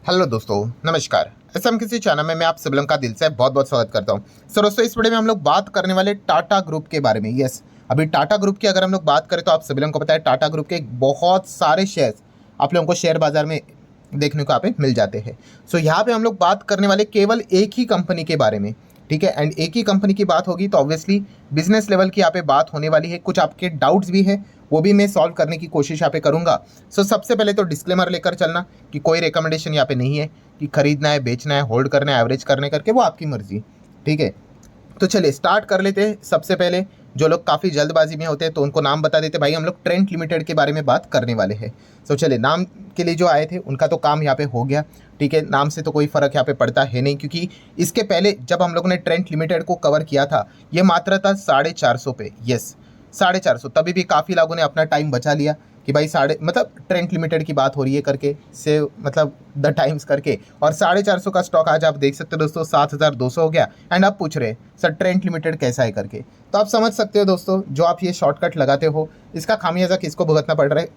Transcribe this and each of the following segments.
Hello दोस्तों, नमस्कार। SM किसी चैनल में मैं आप सभी लोगों का दिल से बहुत बहुत स्वागत करता हूं। सो दोस्तों, इस वीडियो में हम लोग बात करने वाले टाटा ग्रुप के बारे में। यस, अभी टाटा ग्रुप की अगर हम लोग बात करें तो आप सभी लोगों को पता है टाटा ग्रुप के बहुत सारे शेयर्स आप लोगों को शेयर बाजार में देखने को यहाँ पे मिल जाते हैं। सो यहाँ पे हम लोग बात करने वाले केवल एक ही कंपनी के बारे में, ठीक है। एंड एक ही कंपनी की बात होगी तो ऑब्वियसली बिजनेस लेवल की यहाँ पे बात होने वाली है। कुछ आपके डाउट्स भी हैं, वो भी मैं सॉल्व करने की कोशिश यहाँ पे करूँगा। सो सबसे पहले तो डिस्क्लेमर लेकर चलना कि कोई रिकमेंडेशन यहाँ पे नहीं है कि खरीदना है, बेचना है, होल्ड करना है, एवरेज करने करके, वो आपकी मर्जी, ठीक है। तो चलिए स्टार्ट कर लेते हैं। सबसे पहले जो लोग काफ़ी जल्दबाजी में होते हैं तो उनको नाम बता देते भाई, हम लोग ट्रेंट लिमिटेड के बारे में बात करने वाले हैं। तो चलिए, नाम के लिए जो आए थे उनका तो काम यहाँ पे हो गया, ठीक है। नाम से तो कोई फ़र्क यहाँ पे पड़ता है नहीं, क्योंकि इसके पहले जब हम लोगों ने ट्रेंट लिमिटेड को कवर किया था ये मात्र था 450 पे। यस, 450। तभी भी काफ़ी लोगों ने अपना टाइम बचा लिया कि भाई मतलब ट्रेंट लिमिटेड की बात हो रही है करके, से मतलब द टाइम्स करके, और 450 का स्टॉक आज आप देख सकते हो दोस्तों 7200 हो गया। एंड आप पूछ रहे हैं सर ट्रेंट लिमिटेड कैसा है करके, तो आप समझ सकते हो दोस्तों, जो आप ये शॉर्टकट लगाते हो इसका खामियाजा किसको भुगतना पड़ रहा है?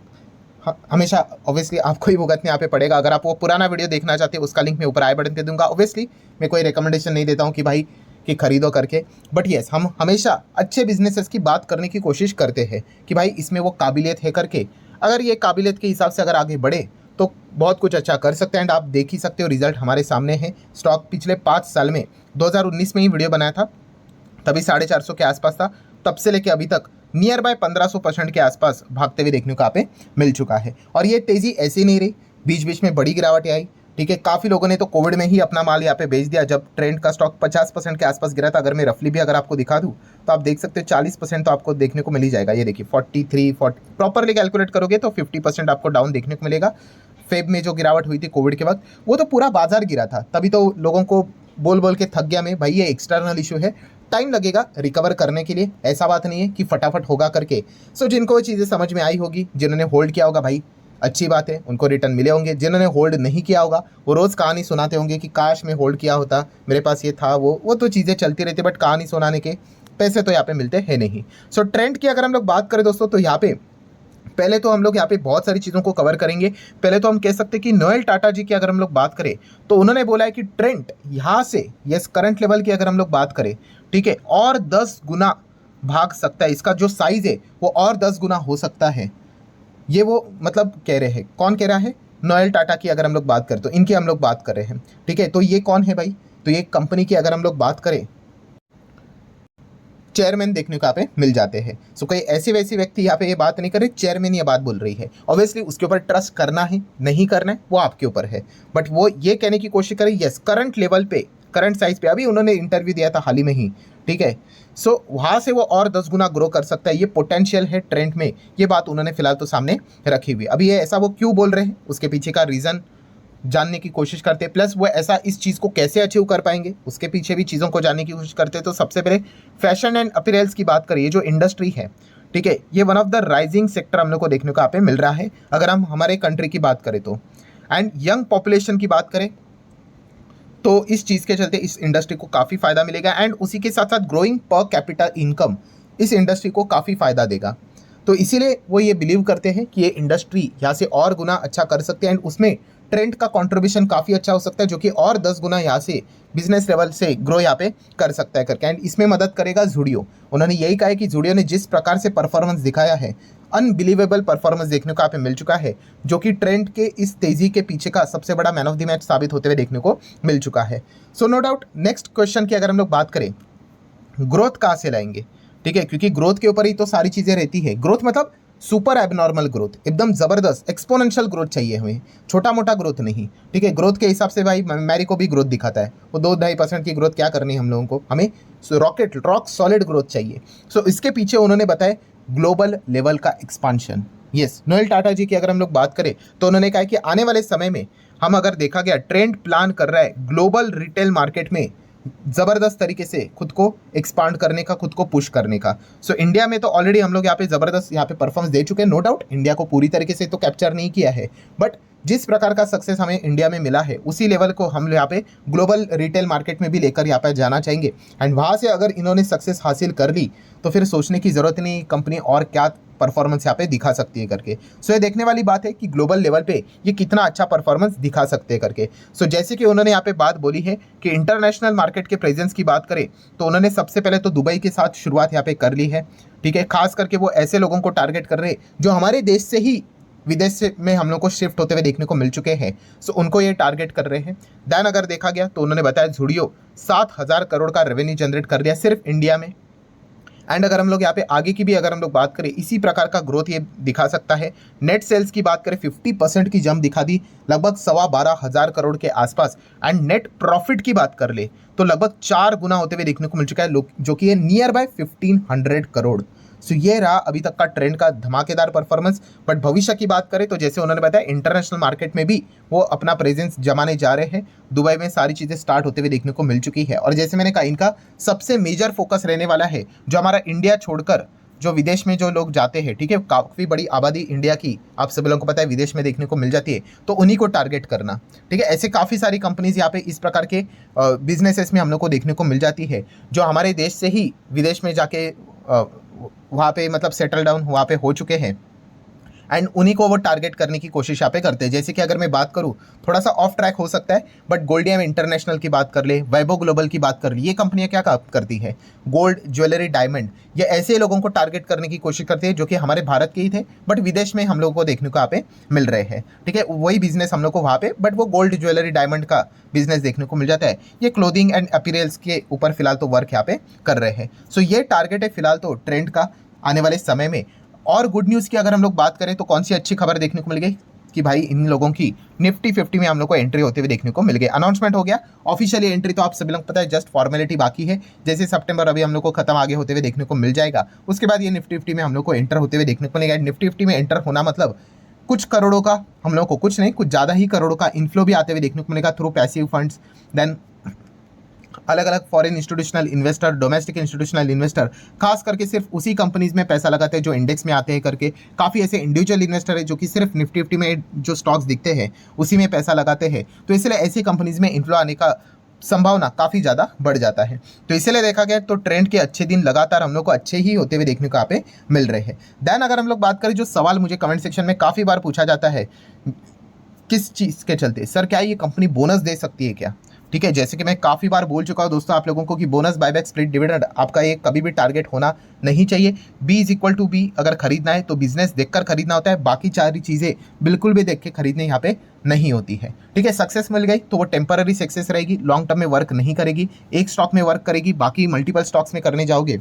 हमेशा ऑब्वियसली आपको ही भुगतने यहाँ पे पड़ेगा। अगर आप वो पुराना वीडियो देखना चाहते हैं उसका लिंक मैं ऊपर आई बटन पे दूंगा। ऑब्वियसली मैं कोई रिकमेंडेशन नहीं देता हूँ कि भाई कि खरीदो करके, बट येस हम हमेशा अच्छे बिजनेसेस की बात करने की कोशिश करते हैं कि भाई इसमें वो काबिलियत है करके। अगर ये काबिलियत के हिसाब से अगर आगे बढ़े तो बहुत कुछ अच्छा कर सकते हैं। एंड आप देख ही सकते हो रिजल्ट हमारे सामने है। स्टॉक पिछले 5 साल में 2019 में ही वीडियो बनाया था, तभी 450 के आसपास था। तब से लेके अभी तक नियर बाय 1500% के आसपास भागते हुए देखने को यहाँ पे मिल चुका है। और ये तेज़ी ऐसी नहीं रही, बीच बीच में बड़ी गिरावटें आई, ठीक है। काफ़ी लोगों ने तो कोविड में ही अपना माल यहाँ पे बेच दिया, जब ट्रेंड का स्टॉक 50% के आसपास गिरा था। अगर मैं रफली भी अगर आपको दिखा दूँ तो आप देख सकते हो 40% तो आपको देखने को मिल ही जाएगा। ये देखिए 43, 40 प्रॉपरली कैलकुलेट करोगे तो 50% आपको डाउन देखने को मिलेगा। फेब में जो गिरावट हुई थी कोविड के वक्त, वो तो पूरा बाजार गिरा था। तभी तो लोगों को बोल बोल के थक गया मैं, भाई ये एक्सटर्नल इशू है, टाइम लगेगा रिकवर करने के लिए, ऐसा बात नहीं है कि फटाफट होगा करके। सो जिनको वो चीज़ें समझ में आई होगी, जिन्होंने होल्ड किया होगा भाई अच्छी बात है, उनको रिटर्न मिले होंगे। जिन्होंने होल्ड नहीं किया होगा वो रोज़ कहानी सुनाते होंगे कि काश मैं होल्ड किया होता, मेरे पास ये था, वो तो चीज़ें चलती रहती, बट कहानी सुनाने के पैसे तो यहाँ पे मिलते हैं नहीं। सो ट्रेंड की अगर हम लोग बात करें दोस्तों, तो यहाँ पे पहले तो हम लोग यहाँ पे बहुत सारी चीज़ों को कवर करेंगे। पहले तो हम कह सकते हैं कि नोएल टाटा जी की अगर हम लोग बात करें तो उन्होंने बोला है कि ट्रेंड यहाँ से, यस करंट लेवल की अगर हम लोग बात करें, ठीक है, और 10 गुना भाग सकता है। इसका जो साइज है वो और 10 गुना हो सकता है। ये वो मतलब कह रहे हैं, कौन कह रहा है? नोएल टाटा की अगर हम लोग बात करें तो इनकी हम लोग बात कर रहे हैं, ठीक है। तो ये कौन है भाई? तो ये कंपनी की अगर हम लोग बात करें, चेयरमैन देखने को यहाँ पे मिल जाते हैं। सो कोई ऐसी वैसी व्यक्ति यहाँ पे ये बात नहीं कर रहे, चेयरमैन ये बात बोल रही है। ऑब्वियसली उसके ऊपर ट्रस्ट करना है नहीं करना है वो आपके ऊपर है, बट वो ये कहने की कोशिश करें यस करंट लेवल पे, करंट साइज पे, अभी उन्होंने इंटरव्यू दिया था हाल ही में ही, ठीक है। सो वहाँ से वो और 10 गुना ग्रो कर सकता है, ये पोटेंशियल है ट्रेंड में। ये बात उन्होंने फिलहाल तो सामने रखी हुई। अभी ये ऐसा वो क्यों बोल रहे हैं उसके पीछे का रीज़न जानने की कोशिश करते हैं, प्लस वो ऐसा इस चीज़ को कैसे अचीव कर पाएंगे उसके पीछे भी चीज़ों को जानने की कोशिश करते हैं। तो सबसे पहले फैशन एंड अपीयरेंस की बात करिए, जो इंडस्ट्री है, ठीक है, ये one of the rising sector हम लोग को देखने को यहाँ पे मिल रहा है अगर हम हमारे कंट्री की बात करें तो। एंड यंग पॉपुलेशन की बात करें तो इस चीज़ के चलते इस इंडस्ट्री को काफ़ी फ़ायदा मिलेगा। एंड उसी के साथ साथ ग्रोइंग पर कैपिटल इनकम इस इंडस्ट्री को काफ़ी फ़ायदा देगा। तो इसीलिए वो ये बिलीव करते हैं कि ये इंडस्ट्री यहाँ से और गुना अच्छा कर सकते हैं। एंड उसमें ट्रेंड का कंट्रीब्यूशन काफ़ी अच्छा हो सकता है, जो कि और 10 गुना यहाँ से बिजनेस लेवल से ग्रो यहाँ पे कर सकता है करके। एंड इसमें मदद करेगा जूडियो। उन्होंने यही कहा है कि जूडियो ने जिस प्रकार से परफॉर्मेंस दिखाया है, अनबिलीवेबल परफॉर्मेंस देखने को यहाँ पे मिल चुका है, जो कि ट्रेंड के इस तेज़ी के पीछे का सबसे बड़ा मैन ऑफ द मैच साबित होते हुए देखने को मिल चुका है। So no doubt next question की अगर हम लोग बात करें, ग्रोथ कहाँ से लाएंगे, ठीक है, क्योंकि ग्रोथ के ऊपर ही तो सारी चीज़ें रहती है। ग्रोथ मतलब सुपर एबनॉर्मल ग्रोथ, एकदम ज़बरदस्त एक्सपोनेंशियल ग्रोथ चाहिए हमें, छोटा मोटा ग्रोथ नहीं, ठीक है। ग्रोथ के हिसाब से भाई मैरी को भी ग्रोथ दिखाता है, वो 2-2.5% की ग्रोथ क्या करनी है हम लोगों को, हमें रॉक सॉलिड ग्रोथ चाहिए। सो इसके पीछे उन्होंने बताया ग्लोबल लेवल का एक्सपांशन। यस, नोएल टाटा जी की अगर हम लोग बात करें तो उन्होंने कहा कि आने वाले समय में हम अगर देखा गया ट्रेंड प्लान कर रहा है ग्लोबल रिटेल मार्केट में ज़बरदस्त तरीके से खुद को एक्सपांड करने का, खुद को पुश करने का। सो इंडिया में तो ऑलरेडी हम लोग यहाँ पे ज़बरदस्त यहाँ पे परफॉर्मेंस दे चुके हैं, नो डाउट इंडिया को पूरी तरीके से तो कैप्चर नहीं किया है, बट जिस प्रकार का सक्सेस हमें इंडिया में मिला है उसी लेवल को हम यहाँ पे ग्लोबल रिटेल मार्केट में भी लेकर यहाँ पे जाना चाहेंगे। एंड वहाँ से अगर इन्होंने सक्सेस हासिल कर ली तो फिर सोचने की ज़रूरत नहीं कंपनी और क्या परफॉर्मेंस यहाँ पे दिखा सकती है करके। सो ये देखने वाली बात है कि ग्लोबल लेवल पे ये कितना अच्छा परफॉर्मेंस दिखा सकते हैं करके। सो जैसे कि उन्होंने यहाँ पे बात बोली है कि इंटरनेशनल मार्केट के प्रेजेंस की बात करें तो उन्होंने सबसे पहले तो दुबई के साथ शुरुआत यहाँ पे कर ली है, ठीक है। खास करके वो ऐसे लोगों को टारगेट कर रहे हैं जो हमारे देश से ही विदेश में हम लोग को शिफ्ट होते हुए देखने को मिल चुके हैं। सो उनको ये टारगेट कर रहे हैं। दैन अगर देखा गया तो उन्होंने बताया जुडियो 7,000 करोड़ का रेवेन्यू जनरेट कर लिया सिर्फ इंडिया में। एंड अगर हम लोग यहाँ पे आगे की भी अगर हम लोग बात करें इसी प्रकार का ग्रोथ ये दिखा सकता है। नेट सेल्स की बात करें 50% की जंप दिखा दी, लगभग 12,500 करोड़ के आसपास। एंड नेट प्रॉफिट की बात कर ले तो लगभग 4 गुना होते हुए देखने को मिल चुका है, जो कि है नियर बाय 1500 करोड़। सो ये रहा अभी तक का ट्रेंड का धमाकेदार परफॉर्मेंस। बट भविष्य की बात करें तो जैसे उन्होंने बताया इंटरनेशनल मार्केट में भी वो अपना प्रेजेंस जमाने जा रहे हैं। दुबई में सारी चीज़ें स्टार्ट होते हुए देखने को मिल चुकी है। और जैसे मैंने कहा इनका सबसे मेजर फोकस रहने वाला है जो हमारा इंडिया छोड़कर जो विदेश में जो लोग जाते हैं, ठीक है, काफ़ी बड़ी आबादी इंडिया की आप सभी लोगों को पता है विदेश में देखने को मिल जाती है, तो उन्हीं को टारगेट करना, ठीक है। ऐसे काफ़ी सारी कंपनीज यहाँ पे इस प्रकार के बिजनेसेस में हम लोग को देखने को मिल जाती है जो हमारे देश से ही विदेश में जाके वहाँ पे मतलब सेटल डाउन वहाँ पे हो चुके हैं। एंड उन्हीं को वो टारगेट करने की कोशिश यहाँ पे करते हैं। जैसे कि अगर मैं बात करूँ थोड़ा सा ऑफ ट्रैक हो सकता है, बट गोल्डियम इंटरनेशनल की बात कर ले, वैभव ग्लोबल की बात कर ले, ये कंपनियाँ क्या करती है, गोल्ड ज्वेलरी डायमंड, ये ऐसे लोगों को टारगेट करने की कोशिश करती है जो कि हमारे भारत के ही थे बट विदेश में हम लोग को देखने को यहाँ पे मिल रहे हैं, ठीक है। वही बिजनेस हम लोग को वहाँ पे बट वो गोल्ड ज्वेलरी डायमंड का बिजनेस देखने को मिल जाता है। ये क्लोथिंग एंड अपीरेल्स के ऊपर फिलहाल तो वर्क यहाँ पे कर रहे हैं। सो ये टारगेट है फिलहाल तो ट्रेंड का आने वाले समय में। और गुड न्यूज़ की अगर हम लोग बात करें तो कौन सी अच्छी खबर देखने को मिल गई कि भाई इन लोगों की निफ्टी 50 में हम लोग को एंट्री होते हुए देखने को मिल गई। अनाउंसमेंट हो गया ऑफिशियली एंट्री, तो आप सभी लोग पता है जस्ट फॉर्मेलिटी बाकी है। जैसे सितंबर अभी हम लोग को खत्म आगे होते हुए देखने को मिल जाएगा, उसके बाद ये निफ्टी 50 में हम लोग को एंटर होते हुए देखने को मिलेगा। निफ्टी 50 में एंटर होना मतलब कुछ करोड़ों का हम लोग को, कुछ नहीं कुछ ज़्यादा ही करोड़ों का इन्फ्लो भी आते हुए देखने को मिलेगा थ्रू पैसिव फंड्स, देन अलग अलग foreign institutional investor, domestic institutional investor, खास करके सिर्फ उसी कंपनीज में पैसा लगाते हैं जो इंडेक्स में आते हैं करके। काफ़ी ऐसे इंडिविजुअल इन्वेस्टर है जो कि सिर्फ निफ्टी 50 में जो स्टॉक्स दिखते हैं उसी में पैसा लगाते हैं, तो इसलिए ऐसी कंपनीज में इन्फ्लो आने का संभावना काफ़ी ज़्यादा बढ़ जाता है। तो इसलिए देखा गया तो ट्रेंड के अच्छे दिन लगातार हम लोग को अच्छे ही होते हुए देखने को यहाँ पे मिल रहे हैं। देन अगर हम लोग बात करें जो सवाल मुझे कमेंट सेक्शन में काफ़ी बार पूछा जाता है किस चीज़ के चलते, सर क्या ये कंपनी बोनस दे सकती है क्या, ठीक है। जैसे कि मैं काफ़ी बार बोल चुका हूँ दोस्तों आप लोगों को कि बोनस, बायबैक, स्प्लिट डिविडेंड आपका ये कभी भी टारगेट होना नहीं चाहिए। B=B अगर खरीदना है तो बिजनेस देखकर खरीदना होता है, बाकी सारी चीज़ें बिल्कुल भी देख के खरीदने यहाँ पे नहीं होती है, ठीक है। सक्सेस मिल गई तो वो टेम्पररी सक्सेस रहेगी, लॉन्ग टर्म में वर्क नहीं करेगी, एक स्टॉक में वर्क करेगी, बाकी मल्टीपल स्टॉक्स में करने जाओगे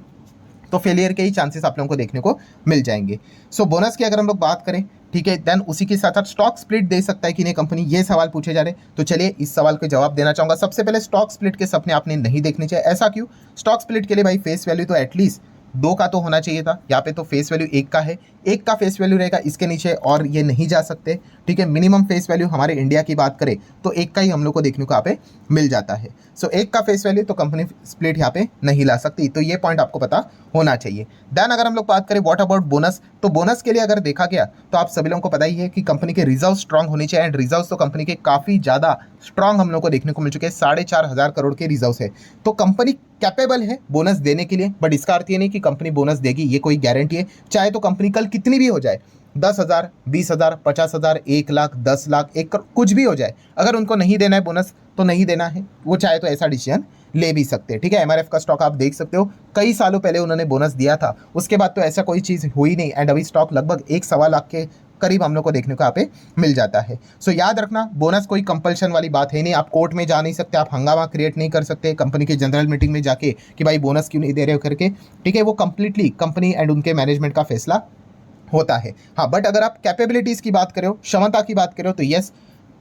तो फेलियर के ही चांसेस आप लोगों को देखने को मिल जाएंगे। सो बोनस की अगर हम लोग बात करें, ठीक है, देन उसी के साथ साथ स्टॉक स्प्लिट दे सकता है कि नहीं कंपनी, ये सवाल पूछे जा रहे हैं। तो चलिए इस सवाल का जवाब देना चाहूँगा। सबसे पहले स्टॉक स्प्लिट के सपने आपने नहीं देखने चाहिए। ऐसा क्यों? स्टॉक स्प्लिट के लिए भाई फेस वैल्यू तो एटलीस्ट 2 का तो होना चाहिए था, यहाँ पे तो फेस वैल्यू 1 का है, 1 का फेस वैल्यू रहेगा, इसके नीचे और ये नहीं जा सकते, ठीक है। मिनिमम फेस वैल्यू हमारे इंडिया की बात करें तो 1 का ही हम लोग को देखने को यहाँ पे मिल जाता है। सो 1 का फेस वैल्यू तो कंपनी स्प्लिट यहाँ पे नहीं ला सकती, तो ये पॉइंट आपको पता होना चाहिए। देन अगर हम लोग बात करें व्हाट अबाउट बोनस, तो बोनस के लिए अगर देखा गया तो आप सभी लोगों को पता ही है कि कंपनी के रिजर्व स्ट्रांग होने चाहिए। एंड रिजर्व तो कंपनी के काफ़ी ज़्यादा स्ट्रांग हम लोग को देखने को मिल चुके हैं, 4,500 करोड़ के रिजर्व है, तो कंपनी कैपेबल है बोनस देने के लिए। बट इसका अर्थ ये नहीं कि कंपनी बोनस देगी, ये कोई गारंटी है। चाहे तो कंपनी कल कितनी भी हो जाए, 10,000, 20,000, 50,000, 1 लाख, 10 लाख, 1 करोड़, कुछ भी हो जाए, अगर उनको नहीं देना है बोनस तो नहीं देना है, वो चाहे तो ऐसा डिसीजन ले भी सकते हैं, ठीक है। MRF का स्टॉक आप देख सकते हो, कई सालों पहले उन्होंने बोनस दिया था, उसके बाद तो ऐसा कोई चीज़ हुई नहीं। एंड अभी स्टॉक लगभग 1.25 लाख के करीब हम लोग को देखने को यहाँ पे मिल जाता है। सो याद रखना बोनस कोई कंपल्शन वाली बात है नहीं, आप कोर्ट में जा नहीं सकते, आप हंगामा क्रिएट नहीं कर सकते कंपनी के जनरल मीटिंग में जाके कि भाई बोनस क्यों नहीं दे रहे हो करके, ठीक है। वो कंप्लीटली कंपनी एंड उनके मैनेजमेंट का फैसला होता है। हाँ, बट अगर आप कैपेबिलिटीज़ की बात करो, क्षमता की बात करो, तो यस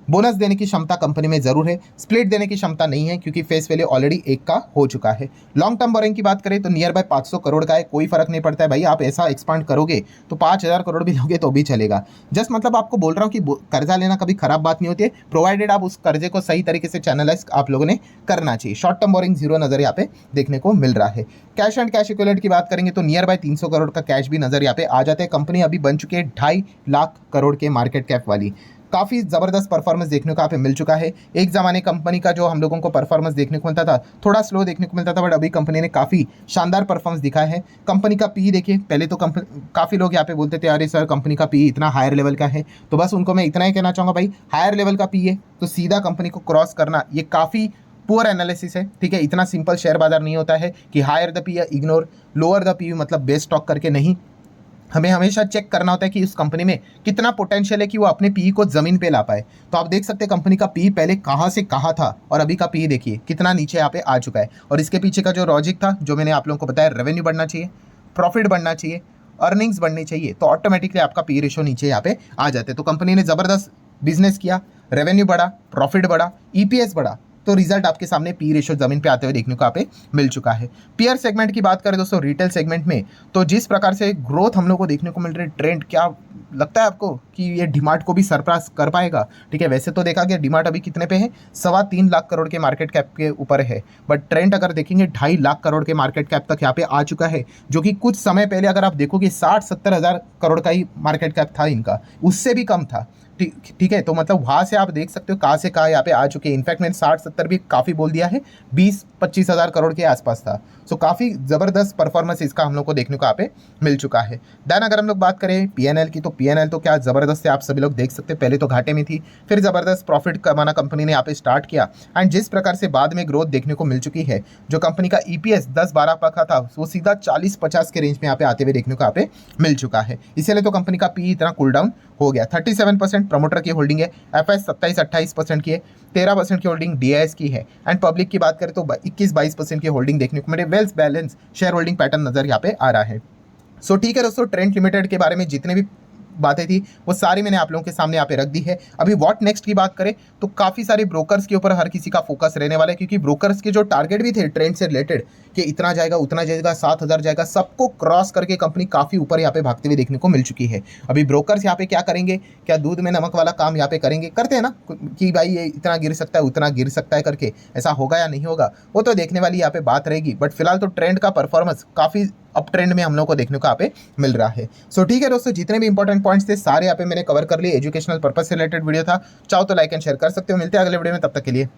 बोनस देने की क्षमता कंपनी में जरूर है, स्प्लिट देने की क्षमता नहीं है क्योंकि फेस वैल्यू ऑलरेडी 1 का हो चुका है। लॉन्ग टर्म बोरिंग की बात करें तो नियर बाय 500 करोड़ का है, कोई फर्क नहीं पड़ता है भाई, आप ऐसा एक्सपांड करोगे तो 5,000 करोड़ भी लोगे तो भी चलेगा। जस्ट मतलब आपको बोल रहा हूँ कि कर्जा लेना कभी खराब बात नहीं होती है, प्रोवाइडेड आप उस कर्जे को सही तरीके से चैनलाइज आप लोगों ने करना चाहिए। शॉर्ट टर्म बोरिंग 0 नजर यहाँ पे देखने को मिल रहा है। कैश एंड कैश इक्विवेलेंट की बात करेंगे तो नियर बाय 300 करोड़ का कैश भी नजर यहाँ पे आ जाता है। कंपनी अभी बन चुकी है 2.5 लाख करोड़ के मार्केट कैप वाली, काफ़ी ज़बरदस्त परफॉर्मेंस देखने को यहाँ पे मिल चुका है। एक ज़माने कंपनी का जो हम लोगों को परफॉर्मेंस देखने को मिलता था थोड़ा स्लो देखने को मिलता था, बट अभी कंपनी ने काफ़ी शानदार परफॉर्मेंस दिखाया है। कंपनी का पी देखिए, पहले तो काफ़ी लोग यहाँ पे बोलते थे अरे सर कंपनी का पी इतना हायर लेवल का है, तो बस उनको मैं इतना ही कहना चाहूँगा भाई, हायर लेवल का पी है तो सीधा कंपनी को क्रॉस करना ये काफ़ी पुअर एनालिसिस है। ठीक है, इतना सिंपल शेयर बाजार नहीं होता है कि हायर द पी या इग्नोर लोअर द पी मतलब बेस स्टॉक करके नहीं। हमें हमेशा चेक करना होता है कि उस कंपनी में कितना पोटेंशियल है कि वो अपने पी को ज़मीन पे ला पाए। तो आप देख सकते हैं कंपनी का पी पहले कहाँ से कहाँ था और अभी का पी देखिए कितना नीचे यहाँ पे आ चुका है। और इसके पीछे का जो लॉजिक था जो मैंने आप लोगों को बताया, रेवेन्यू बढ़ना चाहिए, प्रॉफिट बढ़ना चाहिए, अर्निंग्स बढ़नी चाहिए, तो ऑटोमेटिकली आपका पी रेशो नीचे यहाँ पे आ जाते हैं। तो कंपनी ने ज़बरदस्त बिजनेस किया, रेवेन्यू बढ़ा, प्रॉफिट बढ़ा, ईपीएस बढ़ा, तो रिजल्ट आपके सामने पी रेशो जमीन पे आते हुए देखने को यहाँ पे मिल चुका है। पीयर सेगमेंट की बात करें दोस्तों, रिटेल सेगमेंट में तो जिस प्रकार से ग्रोथ हम लोग को देखने को मिल रही है, ट्रेंड क्या लगता है आपको कि ये डिमार्ट को भी सरपास कर पाएगा? ठीक है, वैसे तो देखा गया डिमार्ट अभी कितने पे है, 3.25 लाख करोड़ के मार्केट कैप के ऊपर है, बट ट्रेंड अगर देखेंगे 2.5 लाख करोड़ के मार्केट कैप तक यहाँ पे आ चुका है, जो कि कुछ समय पहले अगर आप देखोगे 60-70 हज़ार करोड़ का ही मार्केट कैप था इनका, उससे भी कम था। ठीक है, तो मतलब वहाँ से आप देख सकते हो कहाँ से कहाँ यहाँ पे आ चुके हैं। इनफैक्ट मैंने 60-70 भी काफ़ी बोल दिया है, 20-25 हज़ार करोड़ के आसपास था। सो काफ़ी ज़बरदस्त परफॉर्मेंस इसका हम लोग को देखने को यहाँ पे मिल चुका है। देन अगर हम लोग बात करें पीएनएल की, तो पीएनएल तो क्या ज़बरदस्त है, आप सभी लोग देख सकते हैं। पहले तो घाटे में थी, फिर ज़बरदस्त प्रॉफिट कमाना कंपनी ने यहाँ पे स्टार्ट किया, एंड जिस प्रकार से बाद में ग्रोथ देखने को मिल चुकी है, जो कंपनी का ईपीएस 10-12 का था वो सीधा 40-50 के रेंज में यहाँ पे आते हुए देखने को यहाँ पे मिल चुका है। इसीलिए तो कंपनी का पी इतना कूल डाउन हो गया। 37% प्रमोटर की होल्डिंग है, एफएस 27-28% की है, 13% की होल्डिंग डीआईएस की है, एंड पब्लिक की बात करें तो 21-22% की होल्डिंग देखने को मिले। Wealth balance share holding pattern नजर यहाँ पे आ रहा है। सो ठीक है दोस्तों, ट्रेंड लिमिटेड के बारे में जितने भी बातें थी वो सारी मैंने आप लोगों के सामने यहाँ पे रख दी है। अभी व्हाट नेक्स्ट की बात करें तो काफ़ी सारे ब्रोकर्स के ऊपर हर किसी का फोकस रहने वाला है, क्योंकि ब्रोकर्स के जो टारगेट भी थे ट्रेंड से रिलेटेड कि इतना जाएगा उतना जाएगा 7,000 जाएगा, सबको क्रॉस करके कंपनी काफ़ी ऊपर यहाँ पे भागते हुए देखने को मिल चुकी है। अभी ब्रोकर्स यहाँ पे क्या करेंगे, क्या दूध में नमक वाला काम यहाँ पे करेंगे, करते हैं ना कि भाई ये इतना गिर सकता है उतना गिर सकता है करके, ऐसा होगा या नहीं होगा वो तो देखने वाली यहाँ पे बात रहेगी। बट फिलहाल तो ट्रेंड का परफॉर्मेंस काफ़ी अप ट्रेंड में हम लोग को देखने को यहाँ पे मिल रहा है। सो ठीक है दोस्तों, जितने भी इंपॉर्टेंट पॉइंट्स थे सारे यहाँ पे मैंने कवर कर लिए। एजुकेशनल पर्पस से रिलेटेड वीडियो था, चाहो तो लाइक एंड शेयर कर सकते हो। मिलते हैं अगले वीडियो में, तब तक के लिए।